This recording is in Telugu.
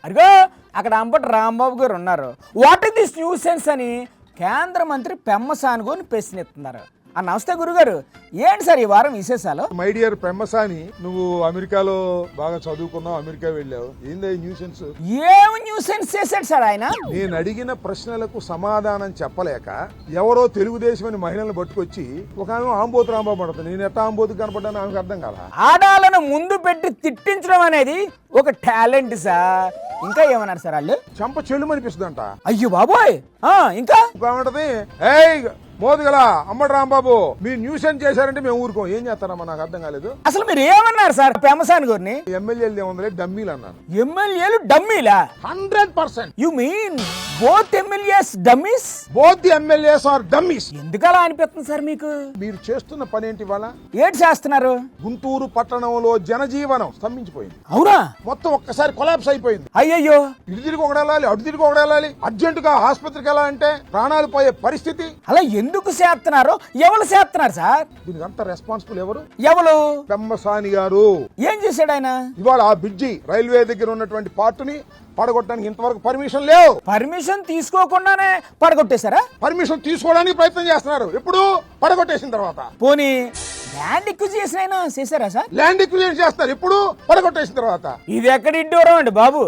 అదిగో అక్కడ అంబటి రాంబాబు గారు ఉన్నారు. వాట్ ఇస్ దిస్ న్యూసెన్స్ అని కేంద్ర మంత్రి పెమ్మసానుగోని ప్రశ్నిస్తున్నారు. నమస్తే గురుగారు, ఏంటి సార్ ఈ వారం విశేషాలు? మై డియర్ పెమ్మసాని, నువ్వు అమెరికాలో బాగా చదువుకున్నావు, అమెరికా వెళ్ళావు, ఏంది న్యూసెన్స్? ఏం న్యూసెన్స్ చేశాడు సార్ ఆయన? నేను అడిగిన ప్రశ్నలకు సమాధానం చెప్పలేక ఎవరో తెలుగుదేశం అని మహిళలను పట్టుకొచ్చి ఒక ఆమె ఆంబోతు రాంబాబు పడుతుంది. నేను ఎట్టా ఆంబోతు కనపడ్డాను ఆమెకు అర్థం కాల. ఆడాలను ముందు పెట్టి తిట్టించడం అనేది ఒక టాలెంట్ సార్. ఇంకా ఏమన్నారు సార్ వాళ్ళు? చెంప చెల్లు అనిపిస్తుందంట. అయ్యో బాబోయ్, ఇంకా ఇంకేమంటది, ఏయ్ మోదుగల అంబటి రాంబాబు మీరు న్యూసెన్స్ చేశారంటే మేము ఊరుకోం. ఏం చేస్తారమ్మా నాకు అర్థం కాలేదు. అసలు మీరు ఏమన్నారు సార్ పెమ్మసాని గారిని? ఎమ్మెల్యేలు ఏముందలే డమ్మీలు అన్నాను. ఎమ్మెల్యేలు డమ్మీలా? 100%. You mean both MLAs dummies? Both the MLAs are dummies. ఎందుకలా అనిపిస్తుంది సార్ మీకు? మీరు చేస్తున్న పని ఏంటి? ఇవాళ ఏంటి చేస్తున్నారు? గుంటూరు పట్టణంలో జనజీవనం స్తంభించిపోయింది. అవునా? మొత్తం ఒక్కసారి కొలాప్స్ అయిపోయింది. అయ్యయ్యో, ఇటు తిరిగి ఒకటి వెళ్ళాలి, అటు తిరిగి ఒకటి వెళ్ళాలి, అర్జెంటుగా ఆసుపత్రికి వెళ్ళాలంటే ప్రాణాలు పోయే పరిస్థితి. అలా ఎందుకు చేస్తున్నారు? ఎవరు చేస్తున్నారు సార్? దీనికి అంత రెస్పాన్సిబుల్ ఎవరు? ఎవరు? పెమ్మసాని గారు. ఏం చేశాడు ఆయన? ఇవాళ ఆ బ్రిడ్జి రైల్వే దగ్గర ఉన్నటువంటి పార్టుని పడగొట్టడానికి ఇంతవరకు పర్మిషన్ లేవు. పర్మిషన్ తీసుకోకుండానే పడగొట్టేశారా? పర్మిషన్ తీసుకోవడానికి ప్రయత్నం చేస్తున్నారు. ఎప్పుడు? పడగొట్టేసిన తర్వాత. పోనీ ల్యాండ్ ఎక్విజిషన్ అయినా చేశారా సార్? ల్యాండ్ ఎక్విజిషన్ చేస్తారు. ఎప్పుడు? పడగొట్టేసిన తర్వాత. ఇది ఎక్కడ ఇడ్డూరం అండి బాబు.